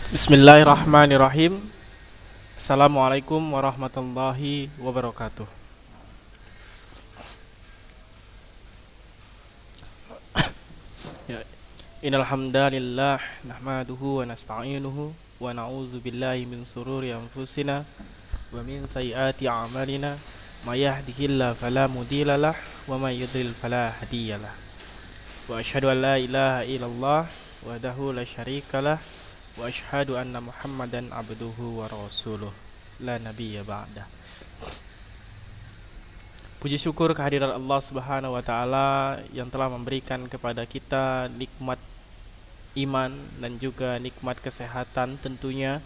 Bismillahirrahmanirrahim. Assalamualaikum warahmatullahi wabarakatuh. Ya, innal hamdalillah nahmaduhu wa nasta'inuhu wa na'udzu billahi min sururi anfusina wa min sayyiati a'malina. May yahdihillahu fala mudhillalah wa may yudhlil fala hadiyalah. Wa asyhadu an la ilaha illallah wahdahu la syarikalah wa asyhadu anna Muhammadan abduhu wa rasuluh la nabiyya ba'dah. Puji syukur kehadiran Allah Subhanahu wa taala yang telah memberikan kepada kita nikmat iman dan juga nikmat kesehatan tentunya.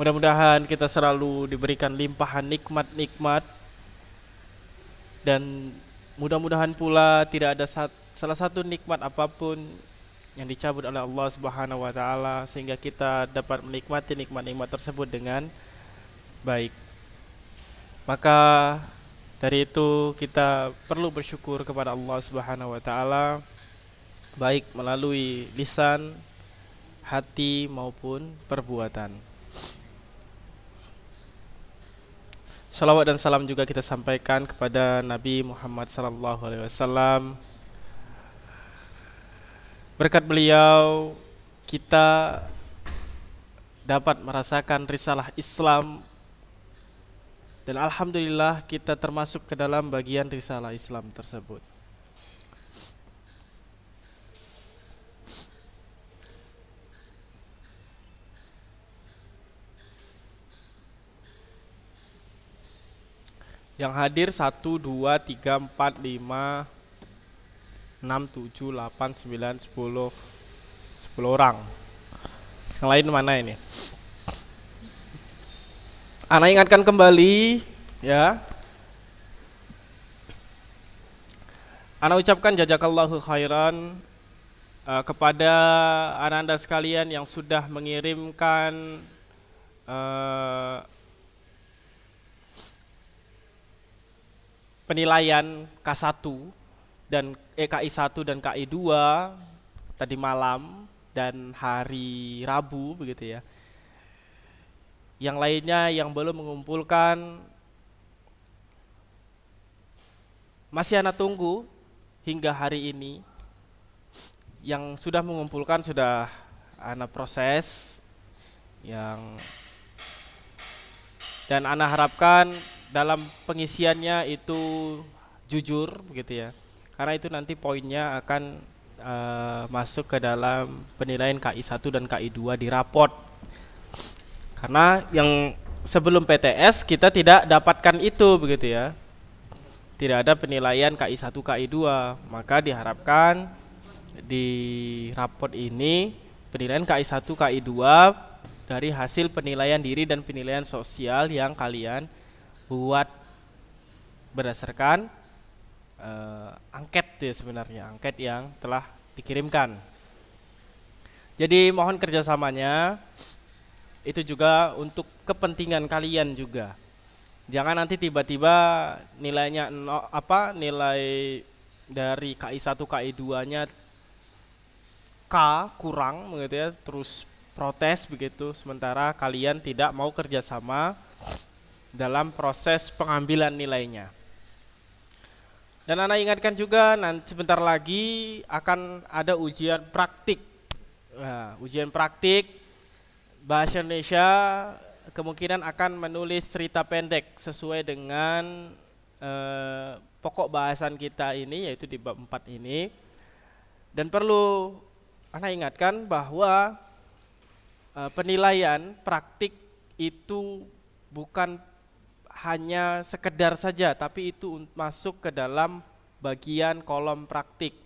Mudah-mudahan kita selalu diberikan limpahan nikmat-nikmat dan mudah-mudahan pula tidak ada salah satu nikmat apapun yang dicabut oleh Allah Subhanahu wa taala sehingga kita dapat menikmati nikmat-nikmat tersebut dengan baik. Maka dari itu kita perlu bersyukur kepada Allah Subhanahu wa taala baik melalui lisan, hati maupun perbuatan. Salawat dan salam juga kita sampaikan kepada Nabi Muhammad sallallahu alaihi wasallam. Berkat beliau kita dapat merasakan risalah Islam dan alhamdulillah kita termasuk ke dalam bagian risalah Islam tersebut. Yang hadir 1, 2, 3, 4, 5, 6, 7, 8, 9, 10 orang. Yang lain mana ini? Ana ingatkan kembali ya. Ana ucapkan jazakallahu khairan kepada anda sekalian yang sudah mengirimkan penilaian K1 dan KI1 dan KI2 tadi malam dan hari Rabu begitu ya. Yang lainnya yang belum mengumpulkan masih ana tunggu hingga hari ini. Yang sudah mengumpulkan sudah ana proses dan ana harapkan dalam pengisiannya itu jujur begitu ya. Karena itu nanti poinnya akan masuk ke dalam penilaian KI1 dan KI2 di raport. Karena yang sebelum PTS kita tidak dapatkan itu begitu ya. Tidak ada penilaian KI1, KI2, maka diharapkan di raport ini penilaian KI1, KI2 dari hasil penilaian diri dan penilaian sosial yang kalian buat berdasarkan angket ya sebenarnya, angket yang telah dikirimkan. Jadi mohon kerjasamanya, itu juga untuk kepentingan kalian juga. Jangan nanti tiba-tiba nilainya nilai dari KI1 KI2-nya K kurang begitu ya, terus protes begitu sementara kalian tidak mau kerjasama dalam proses pengambilan nilainya. Dan Anda ingatkan juga nanti sebentar lagi akan ada ujian praktik. Nah, ujian praktik bahasa Indonesia kemungkinan akan menulis cerita pendek sesuai dengan pokok bahasan kita ini yaitu di bab 4 ini. Dan perlu Anda ingatkan bahwa penilaian praktik itu bukan hanya sekedar saja, tapi itu masuk ke dalam bagian kolom praktik.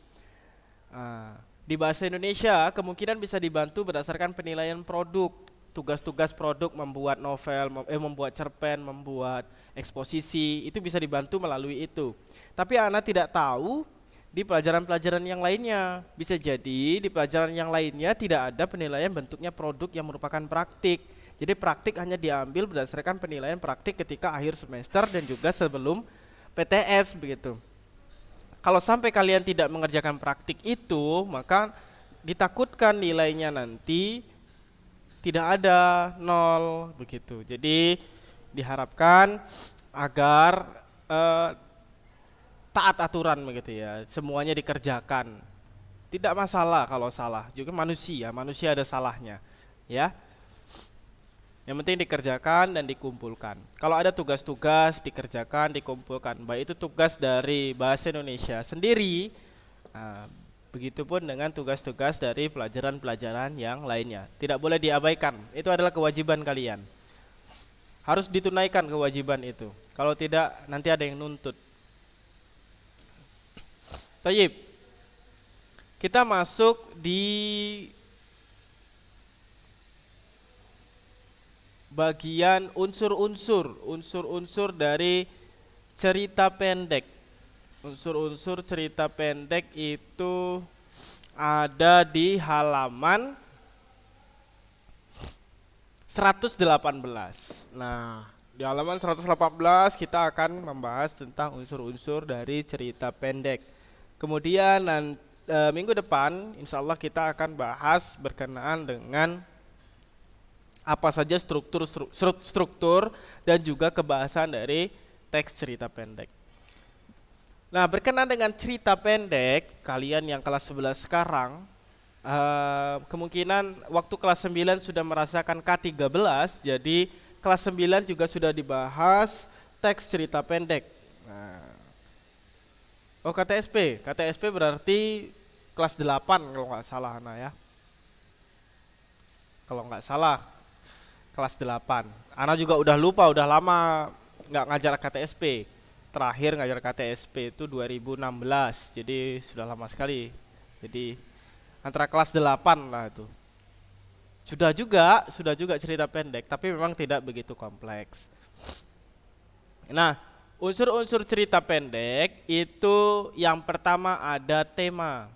Di bahasa Indonesia kemungkinan bisa dibantu berdasarkan penilaian produk, tugas-tugas produk, membuat novel, membuat cerpen, membuat eksposisi, itu bisa dibantu melalui itu. Tapi Ana tidak tahu di pelajaran-pelajaran yang lainnya. Bisa jadi di pelajaran yang lainnya tidak ada penilaian bentuknya produk yang merupakan praktik. Jadi praktik hanya diambil berdasarkan penilaian praktik ketika akhir semester dan juga sebelum PTS begitu. Kalau sampai kalian tidak mengerjakan praktik itu, maka ditakutkan nilainya nanti tidak ada nol begitu. Jadi diharapkan agar taat aturan begitu ya, semuanya dikerjakan. Tidak masalah kalau salah, juga manusia ada salahnya, ya. Yang penting dikerjakan dan dikumpulkan. Kalau ada tugas-tugas dikerjakan, dikumpulkan. Baik itu tugas dari Bahasa Indonesia sendiri, begitupun dengan tugas-tugas dari pelajaran-pelajaran yang lainnya. Tidak boleh diabaikan. Itu adalah kewajiban kalian. Harus ditunaikan kewajiban itu. Kalau tidak, nanti ada yang nuntut. Tayyib. Kita masuk di bagian unsur-unsur dari cerita pendek. Unsur-unsur cerita pendek itu ada di halaman 118. Nah, di halaman 118 kita akan membahas tentang unsur-unsur dari cerita pendek. Kemudian minggu depan insya Allah kita akan bahas berkenaan dengan apa saja struktur dan juga kebahasan dari teks cerita pendek. Nah, berkenaan dengan cerita pendek, kalian yang kelas 11 sekarang, kemungkinan waktu kelas 9 sudah merasakan K13, jadi kelas 9 juga sudah dibahas teks cerita pendek. Nah, oh KTSP berarti kelas 8 kalau nggak salah, Ana ya. Kalau nggak salah kelas 8. Ana juga udah lupa, udah lama nggak ngajar KTSP. Terakhir ngajar KTSP itu 2016, jadi sudah lama sekali. Jadi antara kelas 8 lah itu. Sudah juga cerita pendek, tapi memang tidak begitu kompleks. Nah, unsur-unsur cerita pendek itu yang pertama ada tema.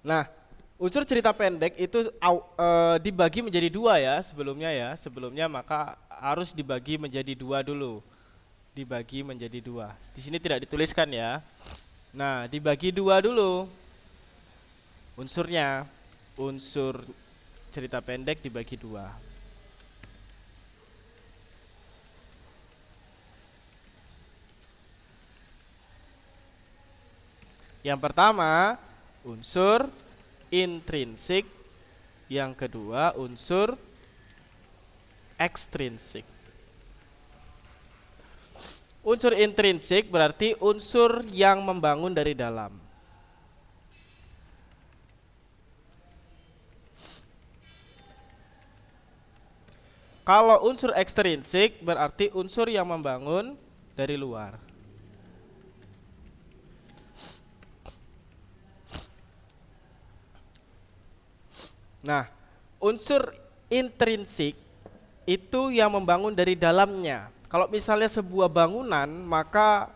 Nah, unsur cerita pendek itu dibagi menjadi dua ya sebelumnya ya. Sebelumnya maka harus dibagi menjadi dua dulu. Dibagi menjadi dua. Di sini tidak dituliskan ya. Nah, dibagi dua dulu. Unsurnya, unsur cerita pendek dibagi dua. Yang pertama, unsur intrinsik, yang kedua unsur ekstrinsik. Unsur intrinsik berarti unsur yang membangun dari dalam. Kalau unsur ekstrinsik berarti unsur yang membangun dari luar. Nah, unsur intrinsik itu yang membangun dari dalamnya. Kalau misalnya sebuah bangunan, maka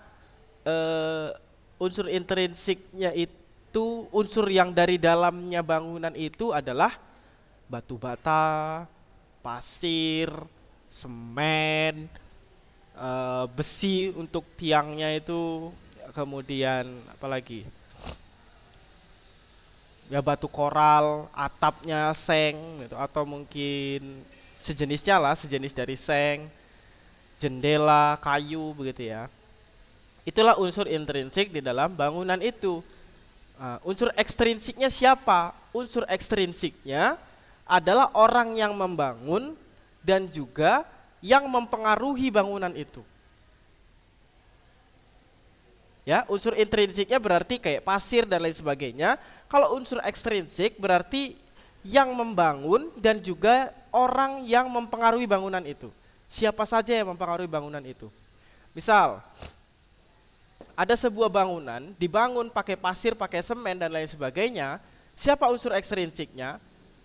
unsur intrinsiknya itu, unsur yang dari dalamnya bangunan itu adalah batu bata, pasir, semen, besi untuk tiangnya itu, kemudian apa lagi? Ya batu koral, atapnya seng gitu, atau mungkin sejenisnya lah, sejenis dari seng, jendela, kayu begitu ya. Itulah unsur intrinsik di dalam bangunan itu. Unsur ekstrinsiknya siapa? Unsur ekstrinsiknya adalah orang yang membangun dan juga yang mempengaruhi bangunan itu. Ya, unsur intrinsiknya berarti kayak pasir dan lain sebagainya. Kalau unsur ekstrinsik berarti yang membangun dan juga orang yang mempengaruhi bangunan itu. Siapa saja yang mempengaruhi bangunan itu? Misal, ada sebuah bangunan dibangun pakai pasir, pakai semen dan lain sebagainya. Siapa unsur ekstrinsiknya?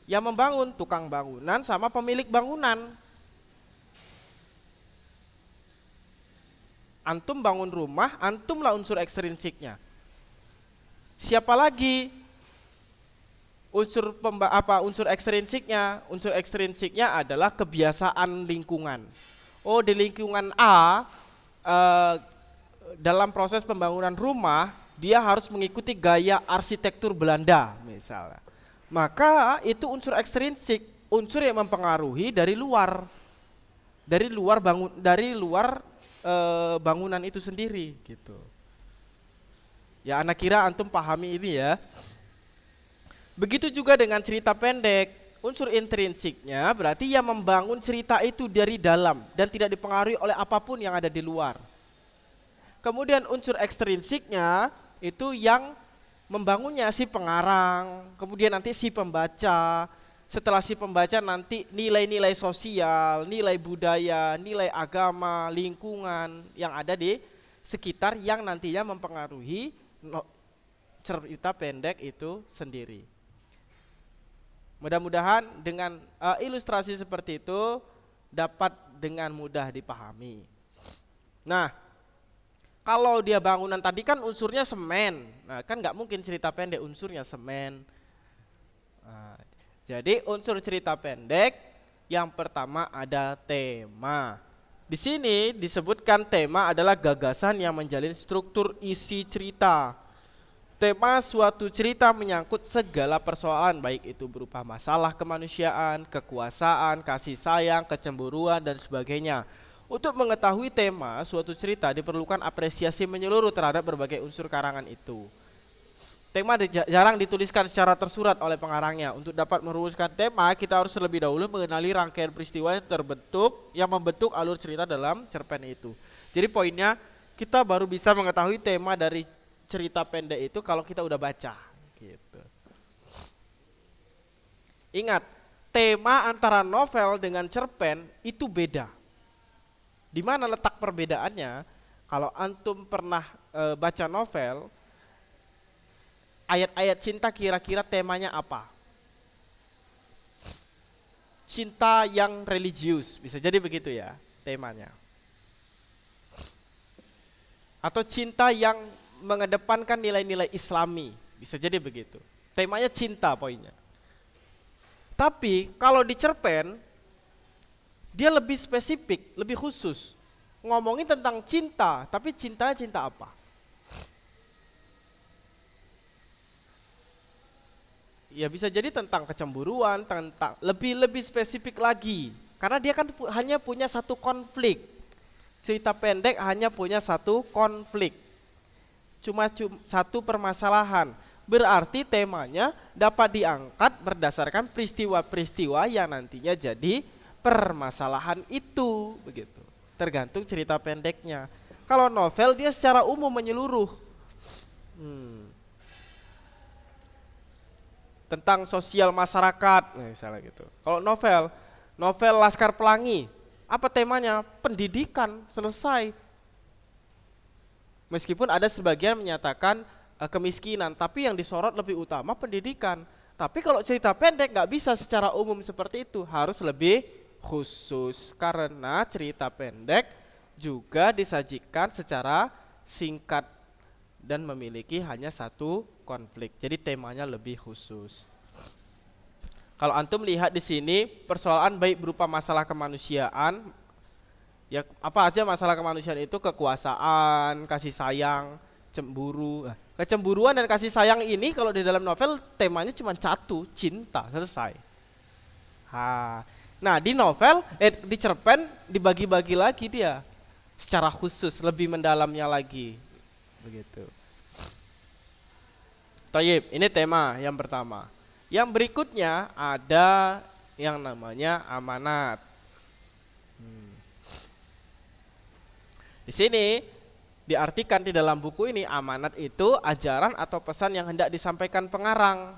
Yang membangun tukang bangunan sama pemilik bangunan. Antum bangun rumah, antumlah unsur ekstrinsiknya. Siapa lagi unsur ekstrinsiknya? Unsur ekstrinsiknya adalah kebiasaan lingkungan. Di lingkungan A dalam proses pembangunan rumah dia harus mengikuti gaya arsitektur Belanda misalnya. Maka itu unsur ekstrinsik, unsur yang mempengaruhi dari luar bangunan itu sendiri gitu. Ya, anak kira antum pahami ini ya. Begitu juga dengan cerita pendek, unsur intrinsiknya berarti yang membangun cerita itu dari dalam dan tidak dipengaruhi oleh apapun yang ada di luar. Kemudian unsur ekstrinsiknya itu yang membangunnya si pengarang, kemudian nanti si pembaca. Setelah si pembaca nanti nilai-nilai sosial, nilai budaya, nilai agama, lingkungan yang ada di sekitar yang nantinya mempengaruhi cerita pendek itu sendiri. Mudah-mudahan dengan ilustrasi seperti itu dapat dengan mudah dipahami. Nah, kalau dia bangunan tadi kan unsurnya semen, nah kan nggak mungkin cerita pendek unsurnya semen. Nah, jadi unsur cerita pendek yang pertama ada tema. Di sini disebutkan tema adalah gagasan yang menjalin struktur isi cerita. Tema suatu cerita menyangkut segala persoalan, baik itu berupa masalah kemanusiaan, kekuasaan, kasih sayang, kecemburuan, dan sebagainya. Untuk mengetahui tema suatu cerita diperlukan apresiasi menyeluruh terhadap berbagai unsur karangan itu. Tema jarang dituliskan secara tersurat oleh pengarangnya. Untuk dapat merumuskan tema, kita harus terlebih dahulu mengenali rangkaian peristiwa yang membentuk alur cerita dalam cerpen itu. Jadi poinnya, kita baru bisa mengetahui tema dari cerita pendek itu kalau kita udah baca gitu. Ingat, tema antara novel dengan cerpen itu beda. Di mana letak perbedaannya? Kalau antum pernah baca novel, ayat-ayat cinta kira-kira temanya apa? Cinta yang religius, bisa jadi begitu ya temanya. Atau cinta yang mengedepankan nilai-nilai Islami, bisa jadi begitu. Temanya cinta poinnya. Tapi kalau di cerpen, dia lebih spesifik, lebih khusus. Ngomongin tentang cinta, tapi cintanya cinta apa? Ya bisa jadi tentang kecemburuan, tentang lebih spesifik lagi. Karena dia kan hanya punya satu konflik. Cerita pendek hanya punya satu konflik. Cuma satu permasalahan. Berarti temanya dapat diangkat berdasarkan peristiwa-peristiwa yang nantinya jadi permasalahan itu, begitu. Tergantung cerita pendeknya. Kalau novel dia secara umum menyeluruh. Tentang sosial masyarakat, misalnya gitu. Kalau novel Laskar Pelangi, apa temanya? Pendidikan, selesai. Meskipun ada sebagian menyatakan kemiskinan, tapi yang disorot lebih utama pendidikan. Tapi kalau cerita pendek nggak bisa secara umum seperti itu, harus lebih khusus. Karena cerita pendek juga disajikan secara singkat dan memiliki hanya satu konflik. Jadi temanya lebih khusus. Kalau antum lihat di sini persoalan baik berupa masalah kemanusiaan, ya apa aja masalah kemanusiaan itu, kekuasaan, kasih sayang, cemburu. Kecemburuan dan kasih sayang ini kalau di dalam novel temanya cuma satu, cinta, selesai. Nah di novel, di cerpen dibagi-bagi lagi dia secara khusus, lebih mendalamnya lagi, begitu. Tayyib, ini tema yang pertama. Yang berikutnya ada yang namanya amanat. Di sini diartikan di dalam buku ini, amanat itu ajaran atau pesan yang hendak disampaikan pengarang.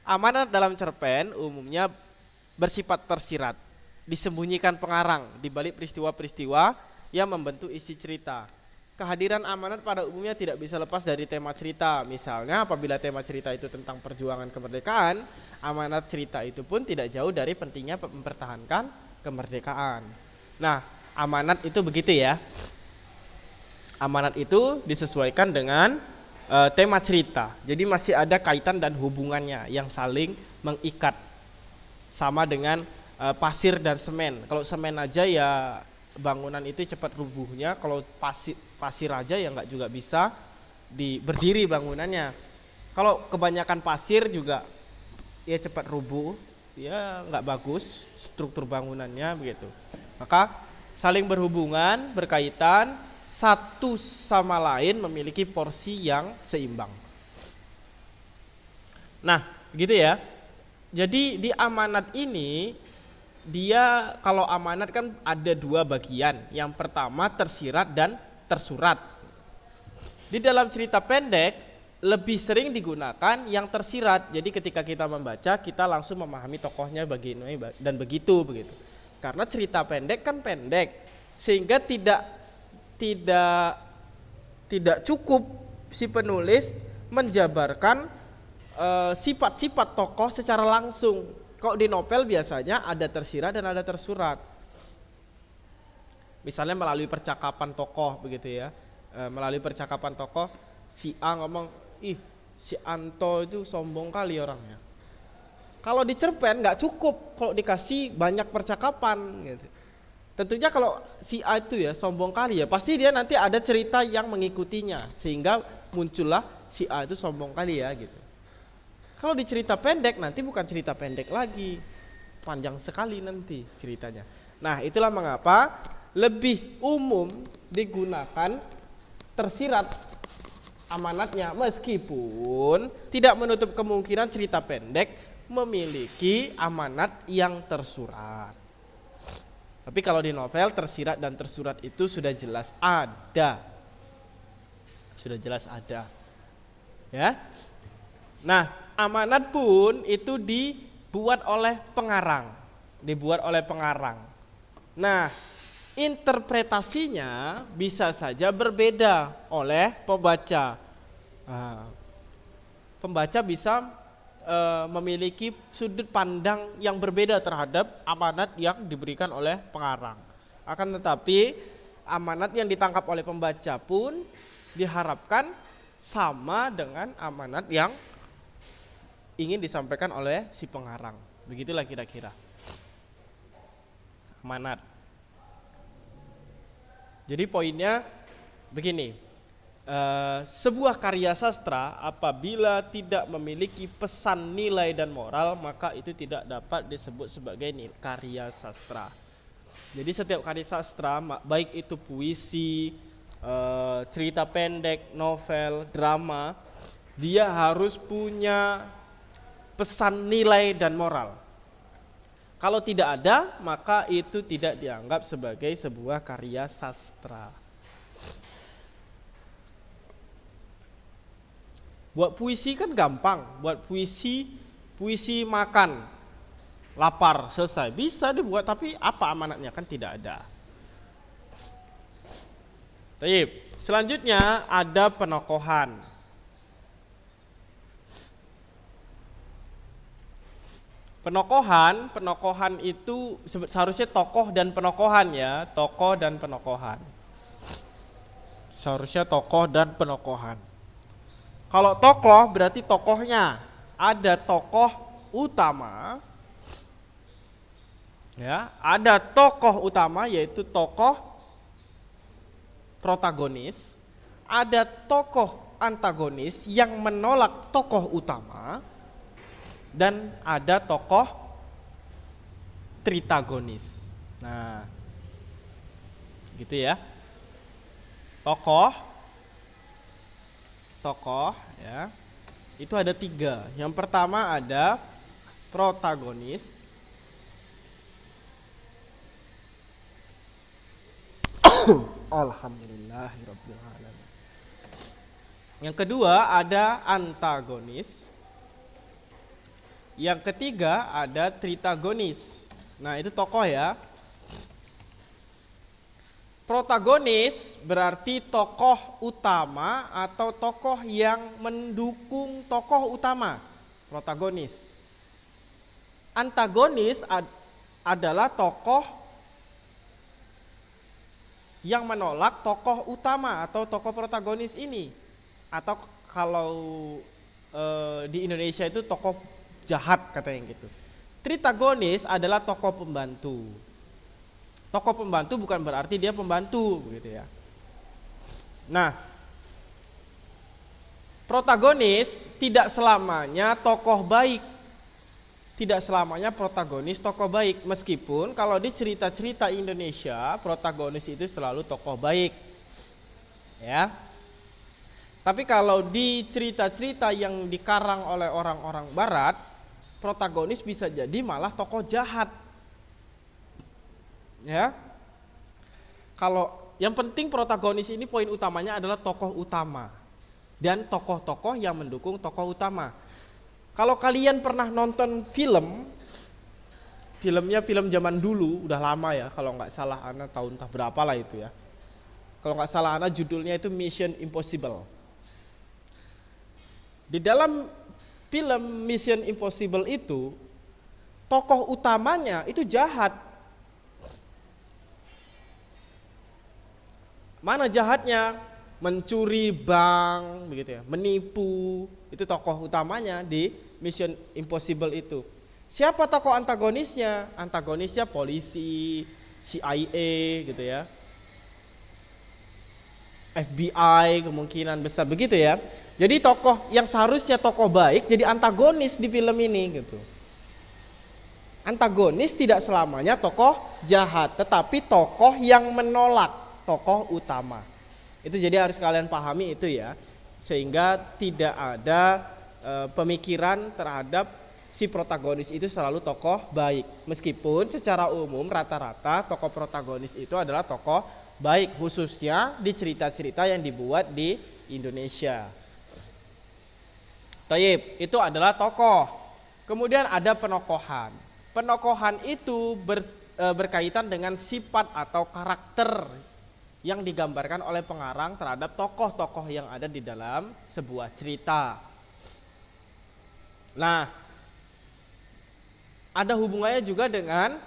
Amanat dalam cerpen umumnya bersifat tersirat, disembunyikan pengarang di balik peristiwa-peristiwa yang membentuk isi cerita. Kehadiran amanat pada umumnya tidak bisa lepas dari tema cerita. Misalnya apabila tema cerita itu tentang perjuangan kemerdekaan, amanat cerita itu pun tidak jauh dari pentingnya mempertahankan kemerdekaan. Nah, amanat itu begitu ya. Amanat itu disesuaikan dengan tema cerita. Jadi masih ada kaitan dan hubungannya yang saling mengikat. Sama dengan pasir dan semen. Kalau semen aja ya bangunan itu cepat rubuhnya, kalau pasir aja ya nggak juga bisa berdiri bangunannya. Kalau kebanyakan pasir juga ya cepat rubuh, ya nggak bagus struktur bangunannya begitu. Maka saling berhubungan, berkaitan, satu sama lain memiliki porsi yang seimbang. Nah, gitu ya. Jadi di amanat ini dia kalau amanat kan ada dua bagian. Yang pertama tersirat dan tersurat. Di dalam cerita pendek lebih sering digunakan yang tersirat. Jadi ketika kita membaca kita langsung memahami tokohnya begini dan begitu. Karena cerita pendek kan pendek, sehingga tidak cukup si penulis menjabarkan sifat-sifat tokoh secara langsung. Kalau di novel biasanya ada tersirat dan ada tersurat. Misalnya melalui percakapan tokoh begitu ya. Melalui percakapan tokoh si A ngomong, ih si Anto itu sombong kali orangnya. Kalau di cerpen nggak cukup kalau dikasih banyak percakapan gitu. Tentunya kalau si A itu ya sombong kali ya, pasti dia nanti ada cerita yang mengikutinya sehingga muncullah si A itu sombong kali ya gitu. Kalau di cerita pendek nanti bukan cerita pendek lagi, panjang sekali nanti ceritanya. Nah itulah mengapa lebih umum digunakan tersirat amanatnya, meskipun tidak menutup kemungkinan cerita pendek memiliki amanat yang tersurat. Tapi kalau di novel tersirat dan tersurat itu sudah jelas ada. Sudah jelas ada. Ya. Nah, amanat pun itu dibuat oleh pengarang. Dibuat oleh pengarang. Nah, interpretasinya bisa saja berbeda oleh pembaca. Pembaca bisa memiliki sudut pandang yang berbeda terhadap amanat yang diberikan oleh pengarang. Akan tetapi amanat yang ditangkap oleh pembaca pun diharapkan sama dengan amanat yang ingin disampaikan oleh si pengarang. Begitulah kira-kira amanat. Jadi poinnya begini. Sebuah karya sastra apabila tidak memiliki pesan nilai dan moral, maka itu tidak dapat disebut sebagai karya sastra. Jadi setiap karya sastra, baik itu puisi, cerita pendek, novel, drama, dia harus punya pesan nilai dan moral. Kalau tidak ada, maka itu tidak dianggap sebagai sebuah karya sastra. Buat puisi kan gampang, buat puisi makan, lapar, selesai. Bisa dibuat, tapi apa amanatnya kan tidak ada. Baik, selanjutnya ada penokohan. Penokohan itu seharusnya tokoh dan penokohan ya, tokoh dan penokohan. Seharusnya tokoh dan penokohan. Kalau tokoh berarti tokohnya ada tokoh utama, ya, ada tokoh utama yaitu tokoh protagonis, ada tokoh antagonis yang menolak tokoh utama, dan ada tokoh tritagonis. Nah, gitu ya. Tokoh ya itu ada 3. Yang pertama ada protagonis. Alhamdulillahirabbil alamin. Yang kedua ada antagonis. Yang ketiga ada tritagonis. Nah itu tokoh ya. Protagonis berarti tokoh utama atau tokoh yang mendukung tokoh utama. Protagonis. Antagonis adalah tokoh yang menolak tokoh utama atau tokoh protagonis ini. Atau kalau di Indonesia itu tokoh jahat katanya gitu. Tritagonis adalah tokoh pembantu. Tokoh pembantu bukan berarti dia pembantu begitu ya. Nah, protagonis tidak selamanya tokoh baik. Tidak selamanya protagonis tokoh baik, meskipun kalau di cerita-cerita Indonesia protagonis itu selalu tokoh baik. Ya. Tapi kalau di cerita-cerita yang dikarang oleh orang-orang barat, protagonis bisa jadi malah tokoh jahat. Ya. Kalau yang penting protagonis ini poin utamanya adalah tokoh utama dan tokoh-tokoh yang mendukung tokoh utama. Kalau kalian pernah nonton filmnya film zaman dulu, udah lama ya, kalau nggak salah Ana tahun entah berapa lah itu ya. Kalau nggak salah Ana judulnya itu Mission Impossible. Di dalam film Mission Impossible itu, tokoh utamanya itu jahat. Mana jahatnya? Mencuri bank, begitu ya, menipu. Itu tokoh utamanya di Mission Impossible itu. Siapa tokoh antagonisnya? Antagonisnya polisi, CIA gitu ya. FBI kemungkinan besar begitu ya. Jadi tokoh yang seharusnya tokoh baik jadi antagonis di film ini gitu. Antagonis tidak selamanya tokoh jahat, tetapi tokoh yang menolak tokoh utama. Itu jadi harus kalian pahami itu ya. Sehingga tidak ada pemikiran terhadap si protagonis itu selalu tokoh baik. Meskipun secara umum rata-rata tokoh protagonis itu adalah tokoh baik, khususnya di cerita-cerita yang dibuat di Indonesia. Taib, itu adalah tokoh. Kemudian ada penokohan. Penokohan itu berkaitan dengan sifat atau karakter yang digambarkan oleh pengarang terhadap tokoh-tokoh yang ada di dalam sebuah cerita. Nah, ada hubungannya juga dengan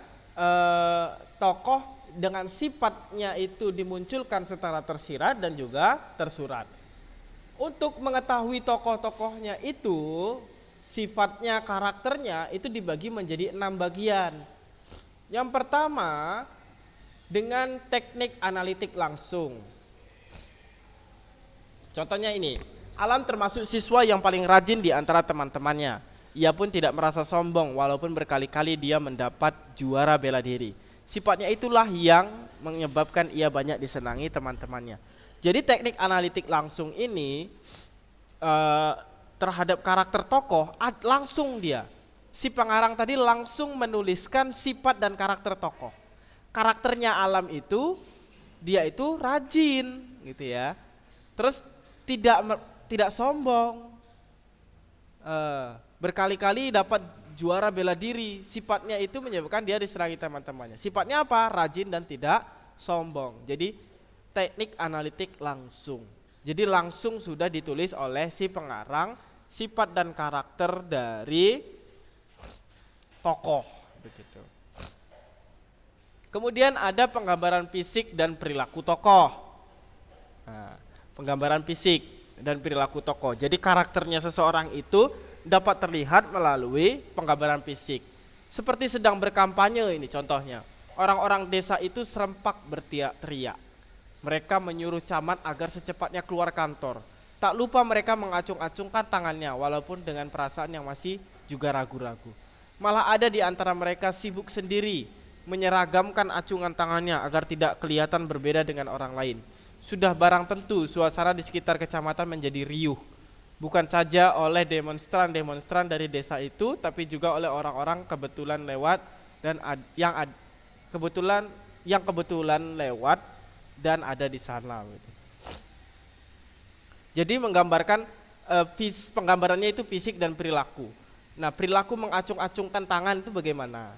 tokoh dengan sifatnya itu dimunculkan secara tersirat dan juga tersurat. Untuk mengetahui tokoh-tokohnya itu, sifatnya, karakternya itu dibagi menjadi 6 bagian. Yang pertama, dengan teknik analitik langsung. Contohnya ini, Alam termasuk siswa yang paling rajin di antara teman-temannya. Ia pun tidak merasa sombong walaupun berkali-kali dia mendapat juara bela diri. Sifatnya itulah yang menyebabkan ia banyak disenangi teman-temannya. Jadi teknik analitik langsung ini terhadap karakter tokoh langsung dia. Si pengarang tadi langsung menuliskan sifat dan karakter tokoh. Karakternya Alam itu dia itu rajin gitu ya. Terus tidak sombong. Berkali-kali dapat juara bela diri. Sifatnya itu menyebabkan dia diserangi teman-temannya. Sifatnya apa? Rajin dan tidak sombong. Jadi teknik analitik langsung. Jadi langsung sudah ditulis oleh si pengarang sifat dan karakter dari tokoh begitu. Kemudian ada penggambaran fisik dan perilaku tokoh. Nah, penggambaran fisik dan perilaku tokoh. Jadi karakternya seseorang itu dapat terlihat melalui penggambaran fisik. Seperti sedang berkampanye ini contohnya. Orang-orang desa itu serempak berteriak-teriak. Mereka menyuruh camat agar secepatnya keluar kantor. Tak lupa mereka mengacung-acungkan tangannya walaupun dengan perasaan yang masih juga ragu-ragu. Malah ada di antara mereka sibuk sendiri menyeragamkan acungan tangannya agar tidak kelihatan berbeda dengan orang lain. Sudah barang tentu suasana di sekitar kecamatan menjadi riuh. Bukan saja oleh demonstran-demonstran dari desa itu, tapi juga oleh orang-orang kebetulan lewat dan kebetulan lewat dan ada di sana. Jadi menggambarkan penggambarannya itu fisik dan perilaku. Nah, perilaku mengacung-acungkan tangan itu bagaimana?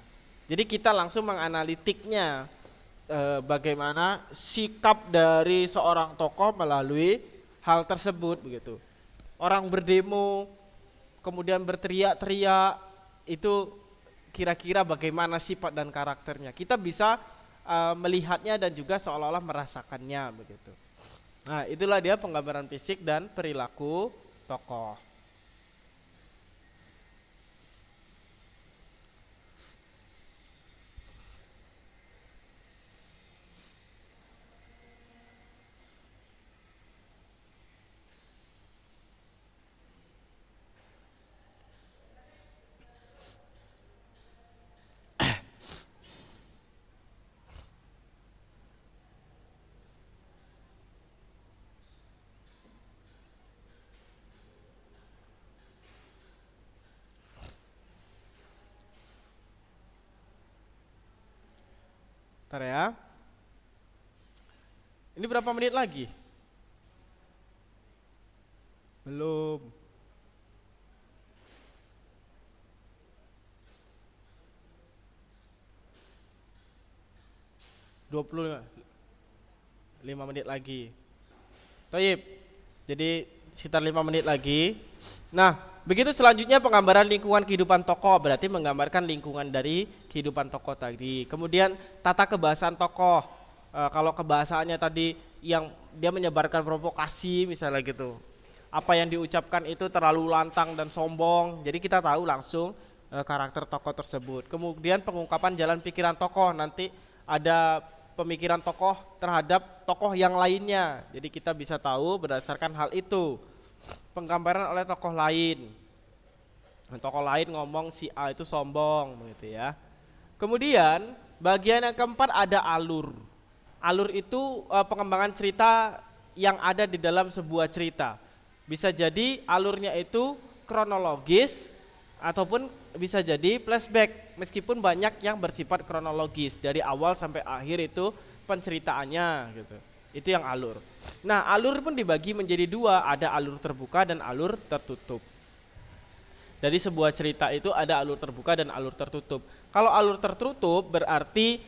Jadi kita langsung menganalitiknya, bagaimana sikap dari seorang tokoh melalui hal tersebut begitu. Orang berdemo kemudian berteriak-teriak, itu kira-kira bagaimana sifat dan karakternya. Kita bisa melihatnya dan juga seolah-olah merasakannya begitu. Nah, itulah dia penggambaran fisik dan perilaku tokoh. Bentar ya. Ini berapa menit lagi? Belum. Dua puluh 5 menit lagi. Toyib. Jadi sekitar 5 menit lagi. Nah, begitu selanjutnya penggambaran lingkungan kehidupan tokoh, berarti menggambarkan lingkungan dari kehidupan tokoh tadi. Kemudian tata kebahasaan tokoh. Kalau kebahasaannya tadi yang dia menyebarkan provokasi misalnya gitu. Apa yang diucapkan itu terlalu lantang dan sombong. Jadi kita tahu langsung karakter tokoh tersebut. Kemudian pengungkapan jalan pikiran tokoh, nanti ada pemikiran tokoh terhadap tokoh yang lainnya. Jadi kita bisa tahu berdasarkan hal itu. Penggambaran oleh tokoh lain. Tokoh lain ngomong si A itu sombong begitu ya. Kemudian bagian yang keempat ada alur. Alur itu pengembangan cerita yang ada di dalam sebuah cerita. Bisa jadi alurnya itu kronologis ataupun bisa jadi flashback, meskipun banyak yang bersifat kronologis dari awal sampai akhir itu penceritaannya gitu. Itu yang alur. Nah, alur pun dibagi menjadi dua, ada alur terbuka dan alur tertutup. Dari sebuah cerita itu ada alur terbuka dan alur tertutup. Kalau alur tertutup berarti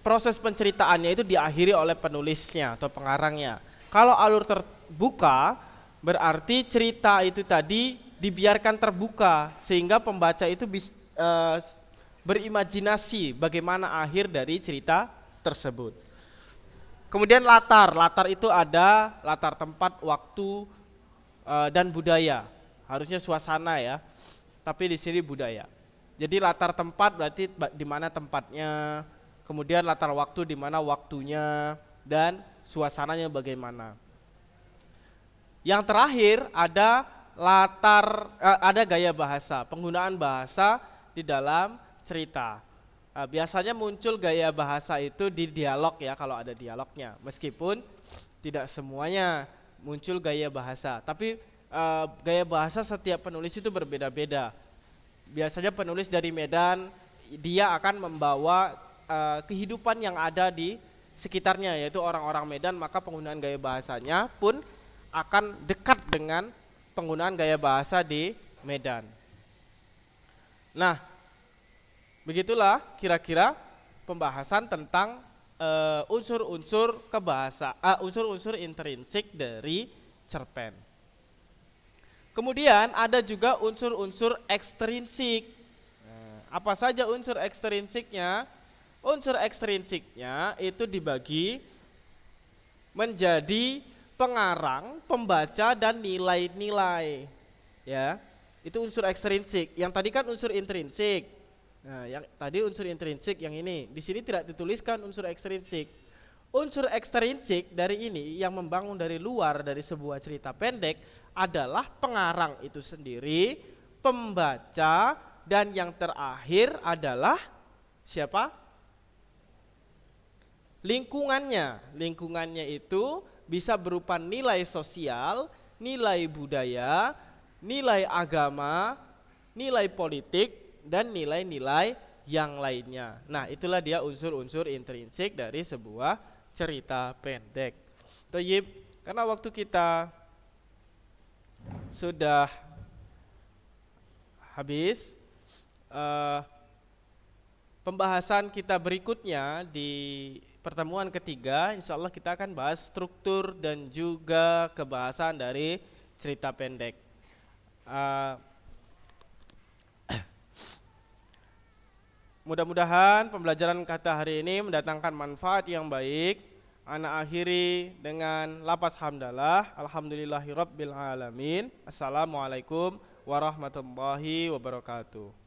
proses penceritaannya itu diakhiri oleh penulisnya atau pengarangnya. Kalau alur terbuka berarti cerita itu tadi dibiarkan terbuka sehingga pembaca itu berimajinasi bagaimana akhir dari cerita tersebut. Kemudian latar itu ada latar tempat, waktu, dan budaya. Harusnya suasana ya, tapi di sini budaya. Jadi latar tempat berarti di mana tempatnya, kemudian latar waktu di mana waktunya, dan suasananya bagaimana. Yang terakhir ada ada gaya bahasa, penggunaan bahasa di dalam cerita. Biasanya muncul gaya bahasa itu di dialog ya, kalau ada dialognya. Meskipun tidak semuanya muncul gaya bahasa, tapi gaya bahasa setiap penulis itu berbeda-beda. Biasanya penulis dari Medan, dia akan membawa kehidupan yang ada di sekitarnya, yaitu orang-orang Medan, maka penggunaan gaya bahasanya pun akan dekat dengan penggunaan gaya bahasa di Medan. Nah, begitulah kira-kira pembahasan tentang unsur-unsur unsur-unsur intrinsik dari cerpen. Kemudian ada juga unsur-unsur ekstrinsik. Apa saja unsur ekstrinsiknya? Unsur ekstrinsiknya itu dibagi menjadi pengarang, pembaca, dan nilai-nilai. Ya, itu unsur ekstrinsik. Yang tadi kan unsur intrinsik. Nah, yang tadi unsur intrinsik, yang ini di sini tidak dituliskan unsur ekstrinsik. Unsur ekstrinsik dari ini yang membangun dari luar dari sebuah cerita pendek adalah pengarang itu sendiri, pembaca, dan yang terakhir adalah siapa? Lingkungannya. Lingkungannya itu bisa berupa nilai sosial, nilai budaya, nilai agama, nilai politik, dan nilai-nilai yang lainnya. Nah, itulah dia unsur-unsur intrinsik dari sebuah cerita pendek. Thayyib, karena waktu kita sudah habis, pembahasan kita berikutnya di pertemuan ketiga, insya Allah kita akan bahas struktur dan juga kebahasan dari cerita pendek. Mudah-mudahan pembelajaran kata hari ini mendatangkan manfaat yang baik. Ana akhiri dengan lapas hamdalah. Alhamdulillahirabbil alamin. Assalamualaikum warahmatullahi wabarakatuh.